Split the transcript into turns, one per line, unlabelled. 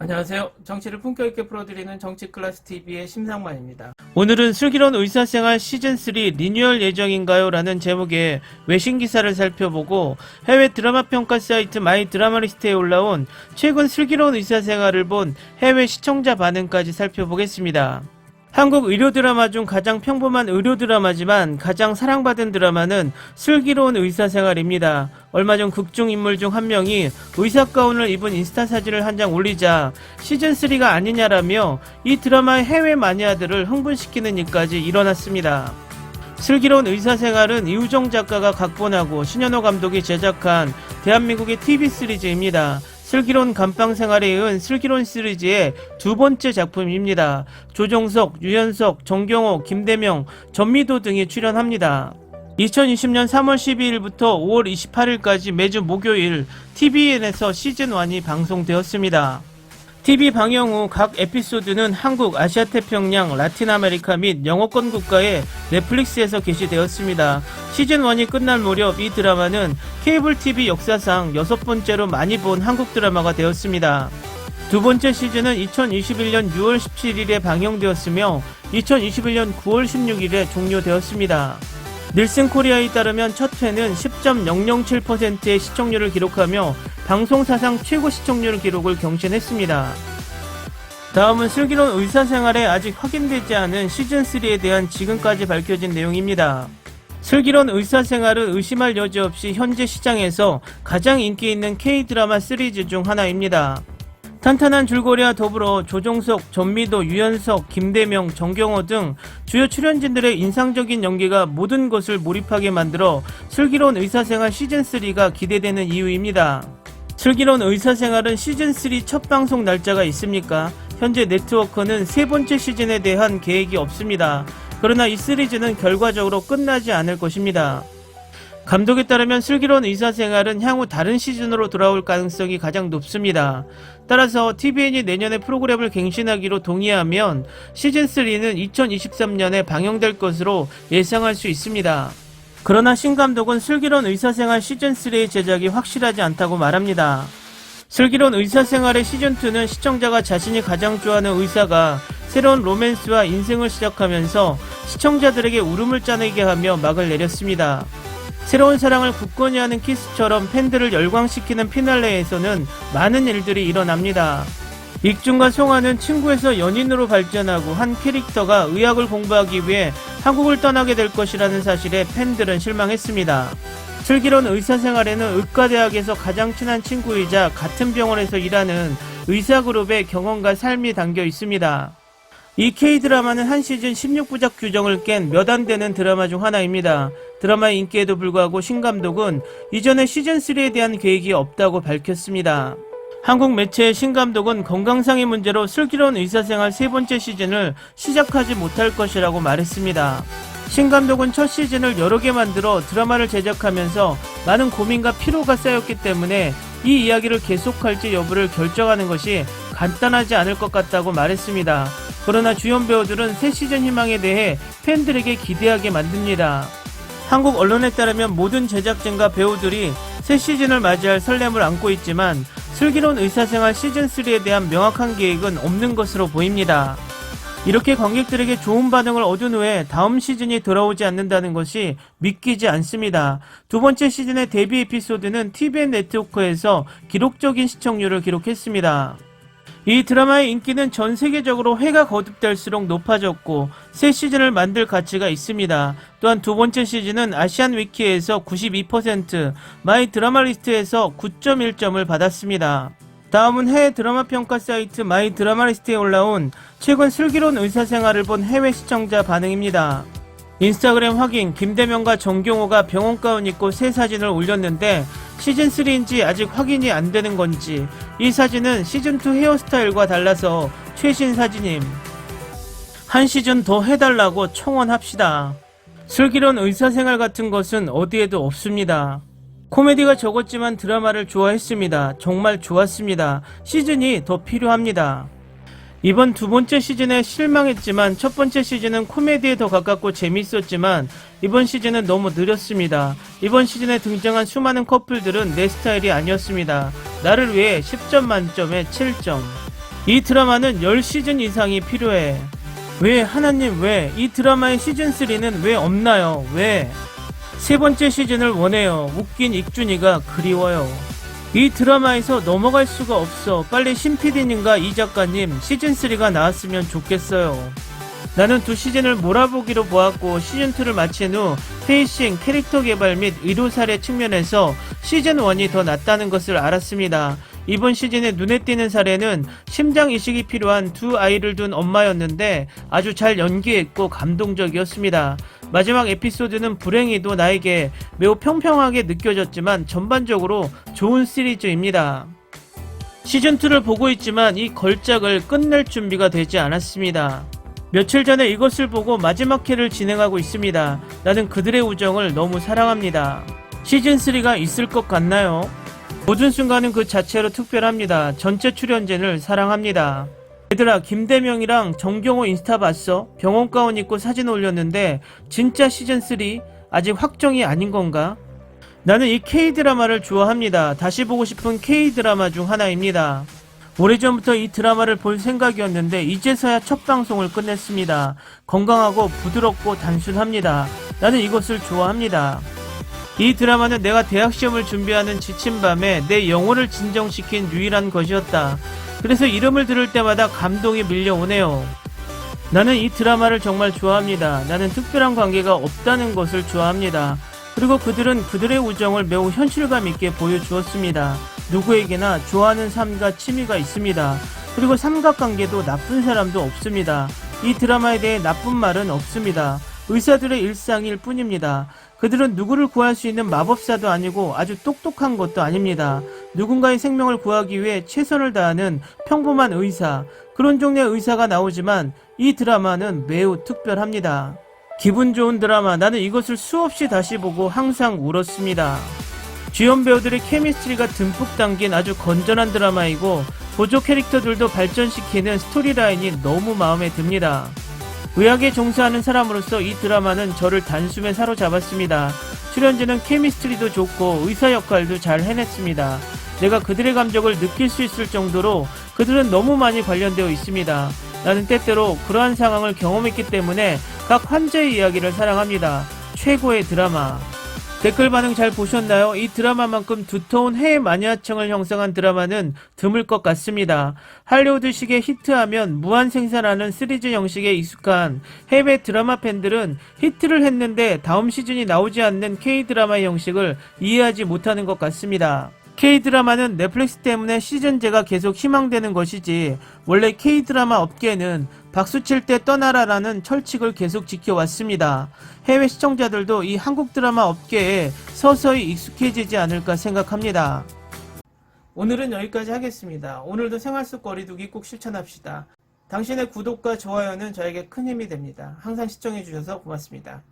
안녕하세요. 정치를 품격 있게 풀어드리는 정치클래스TV의 심상만입니다.
오늘은 슬기로운 의사생활 시즌3 리뉴얼 예정인가요? 라는 제목의 외신 기사를 살펴보고 해외 드라마 평가 사이트 마이 드라마리스트에 올라온 최근 슬기로운 의사생활을 본 해외 시청자 반응까지 살펴보겠습니다. 한국 의료 드라마 중 가장 평범한 의료 드라마지만 가장 사랑받은 드라마는 슬기로운 의사생활입니다. 얼마 전 극중 인물 중 한 명이 의사 가운을 입은 인스타 사진을 한 장 올리자 시즌3가 아니냐라며 이 드라마의 해외 마니아들을 흥분시키는 일까지 일어났습니다. 슬기로운 의사생활은 이우정 작가가 각본하고 신현호 감독이 제작한 대한민국의 TV 시리즈입니다. 슬기로운 감방생활에 이은 슬기로운 시리즈의 두 번째 작품입니다. 조종석, 유연석, 정경호, 김대명, 전미도 등이 출연합니다. 2020년 3월 12일부터 5월 28일까지 매주 목요일 TVN에서 시즌1이 방송되었습니다. TV 방영 후 각 에피소드는 한국, 아시아태평양, 라틴 아메리카 및 영어권 국가의 넷플릭스에서 게시되었습니다. 시즌1이 끝날 무렵 이 드라마는 케이블 TV 역사상 6번째로 많이 본 한국 드라마가 되었습니다. 두 번째 시즌은 2021년 6월 17일에 방영되었으며 2021년 9월 16일에 종료되었습니다. 닐슨 코리아에 따르면 첫 회는 10.007%의 시청률을 기록하며 방송사상 최고 시청률 기록을 경신했습니다. 다음은 슬기로운 의사생활에 아직 확인되지 않은 시즌3에 대한 지금까지 밝혀진 내용입니다. 슬기로운 의사생활은 의심할 여지 없이 현재 시장에서 가장 인기 있는 K-드라마 시리즈 중 하나입니다. 탄탄한 줄거리와 더불어 조종석, 전미도, 유연석, 김대명, 정경호 등 주요 출연진들의 인상적인 연기가 모든 것을 몰입하게 만들어 슬기로운 의사생활 시즌3가 기대되는 이유입니다. 슬기로운 의사생활은 시즌3 첫 방송 날짜가 있습니까? 현재 네트워크는 세 번째 시즌에 대한 계획이 없습니다. 그러나 이 시리즈는 결과적으로 끝나지 않을 것입니다. 감독에 따르면 슬기로운 의사생활은 향후 다른 시즌으로 돌아올 가능성이 가장 높습니다. 따라서 TVN이 내년에 프로그램을 갱신하기로 동의하면 시즌3는 2023년에 방영될 것으로 예상할 수 있습니다. 그러나 신 감독은 슬기로운 의사생활 시즌3의 제작이 확실하지 않다고 말합니다. 슬기로운 의사생활의 시즌2는 시청자가 자신이 가장 좋아하는 의사가 새로운 로맨스와 인생을 시작하면서 시청자들에게 울음을 짜내게 하며 막을 내렸습니다. 새로운 사랑을 굳건히 하는 키스처럼 팬들을 열광시키는 피날레에서는 많은 일들이 일어납니다. 익준과 송하는 친구에서 연인으로 발전하고 한 캐릭터가 의학을 공부하기 위해 한국을 떠나게 될 것이라는 사실에 팬들은 실망했습니다. 슬기로운 의사생활에는 의과대학에서 가장 친한 친구이자 같은 병원에서 일하는 의사그룹의 경험과 삶이 담겨 있습니다. 이 K-드라마는 한 시즌 16부작 규정을 깬 몇 안 되는 드라마 중 하나입니다. 드라마의 인기에도 불구하고 신 감독은 이전에 시즌3에 대한 계획이 없다고 밝혔습니다. 한국 매체의 신 감독은 건강상의 문제로 슬기로운 의사생활 세 번째 시즌을 시작하지 못할 것이라고 말했습니다. 신 감독은 첫 시즌을 여러 개 만들어 드라마를 제작하면서 많은 고민과 피로가 쌓였기 때문에 이 이야기를 계속할지 여부를 결정하는 것이 간단하지 않을 것 같다고 말했습니다. 그러나 주연 배우들은 새 시즌 희망에 대해 팬들에게 기대하게 만듭니다. 한국 언론에 따르면 모든 제작진과 배우들이 새 시즌을 맞이할 설렘을 안고 있지만 슬기로운 의사생활 시즌3에 대한 명확한 계획은 없는 것으로 보입니다. 이렇게 관객들에게 좋은 반응을 얻은 후에 다음 시즌이 돌아오지 않는다는 것이 믿기지 않습니다. 두 번째 시즌의 데뷔 에피소드는 TVN 네트워크에서 기록적인 시청률을 기록했습니다. 이 드라마의 인기는 전 세계적으로 회가 거듭될수록 높아졌고 새 시즌을 만들 가치가 있습니다. 또한 두 번째 시즌은 아시안 위키에서 92%, 마이 드라마리스트에서 9.1점을 받았습니다. 다음은 해외 드라마 평가 사이트 마이 드라마리스트에 올라온 최근 슬기로운 의사생활을 본 해외 시청자 반응입니다. 인스타그램 확인, 김대명과 정경호가 병원 가운 입고 새 사진을 올렸는데 시즌3인지 아직 확인이 안 되는 건지 이 사진은 시즌2 헤어스타일과 달라서 최신 사진임. 한 시즌 더 해달라고 청원합시다. 슬기로운 의사생활 같은 것은 어디에도 없습니다. 코미디가 적었지만 드라마를 좋아했습니다. 정말 좋았습니다. 시즌이 더 필요합니다. 이번 두 번째 시즌에 실망했지만 첫 번째 시즌은 코미디에 더 가깝고 재미있었지만 이번 시즌은 너무 느렸습니다. 이번 시즌에 등장한 수많은 커플들은 내 스타일이 아니었습니다. 나를 위해 10점 만점에 7점. 이 드라마는 10시즌 이상이 필요해. 왜 하나님 왜? 이 드라마의 시즌3는 왜 없나요? 왜? 세 번째 시즌을 원해요. 웃긴 익준이가 그리워요. 이 드라마에서 넘어갈 수가 없어. 빨리 신PD님과 이 작가님 시즌3가 나왔으면 좋겠어요. 나는 두 시즌을 몰아보기로 보았고 시즌2를 마친 후 페이싱, 캐릭터 개발 및 의료사례 측면에서 시즌1이 더 낫다는 것을 알았습니다. 이번 시즌에 눈에 띄는 사례는 심장 이식이 필요한 두 아이를 둔 엄마였는데 아주 잘 연기했고 감동적이었습니다. 마지막 에피소드는 불행히도 나에게 매우 평평하게 느껴졌지만 전반적으로 좋은 시리즈입니다. 시즌2를 보고 있지만 이 걸작을 끝낼 준비가 되지 않았습니다. 며칠 전에 이것을 보고 마지막 회를 진행하고 있습니다. 나는 그들의 우정을 너무 사랑합니다. 시즌3가 있을 것 같나요? 모든 순간은 그 자체로 특별합니다. 전체 출연진을 사랑합니다. 얘들아, 김대명이랑 정경호 인스타 봤어? 병원 가운 입고 사진 올렸는데 진짜 시즌3 아직 확정이 아닌 건가? 나는 이 K드라마를 좋아합니다. 다시 보고 싶은 K드라마 중 하나입니다. 오래전부터 이 드라마를 볼 생각이었는데 이제서야 첫 방송을 끝냈습니다. 건강하고 부드럽고 단순합니다. 나는 이것을 좋아합니다. 이 드라마는 내가 대학시험을 준비하는 지친 밤에 내 영혼을 진정시킨 유일한 것이었다. 그래서 이름을 들을 때마다 감동이 밀려오네요. 나는 이 드라마를 정말 좋아합니다. 나는 특별한 관계가 없다는 것을 좋아합니다. 그리고 그들은 그들의 우정을 매우 현실감 있게 보여주었습니다. 누구에게나 좋아하는 삶과 취미가 있습니다. 그리고 삼각관계도 나쁜 사람도 없습니다. 이 드라마에 대해 나쁜 말은 없습니다. 의사들의 일상일 뿐입니다. 그들은 누구를 구할 수 있는 마법사도 아니고 아주 똑똑한 것도 아닙니다. 누군가의 생명을 구하기 위해 최선을 다하는 평범한 의사, 그런 종류의 의사가 나오지만 이 드라마는 매우 특별합니다. 기분 좋은 드라마, 나는 이것을 수없이 다시 보고 항상 울었습니다. 주연 배우들의 케미스트리가 듬뿍 담긴 아주 건전한 드라마이고 보조 캐릭터들도 발전시키는 스토리라인이 너무 마음에 듭니다. 의학에 종사하는 사람으로서 이 드라마는 저를 단숨에 사로잡았습니다. 출연진은 케미스트리도 좋고 의사 역할도 잘 해냈습니다. 내가 그들의 감정을 느낄 수 있을 정도로 그들은 너무 많이 관련되어 있습니다. 나는 때때로 그러한 상황을 경험했기 때문에 각 환자의 이야기를 사랑합니다. 최고의 드라마. 댓글 반응 잘 보셨나요? 이 드라마만큼 두터운 해외 마니아층을 형성한 드라마는 드물 것 같습니다. 할리우드식의 히트하면 무한 생산하는 시리즈 형식에 익숙한 해외 드라마 팬들은 히트를 했는데 다음 시즌이 나오지 않는 K드라마의 형식을 이해하지 못하는 것 같습니다. K드라마는 넷플릭스 때문에 시즌제가 계속 희망되는 것이지 원래 K드라마 업계는 박수칠 때 떠나라라는 철칙을 계속 지켜왔습니다. 해외 시청자들도 이 한국 드라마 업계에 서서히 익숙해지지 않을까 생각합니다. 오늘은 여기까지 하겠습니다. 오늘도 생활 속 거리두기 꼭 실천합시다. 당신의 구독과 좋아요는 저에게 큰 힘이 됩니다. 항상 시청해주셔서 고맙습니다.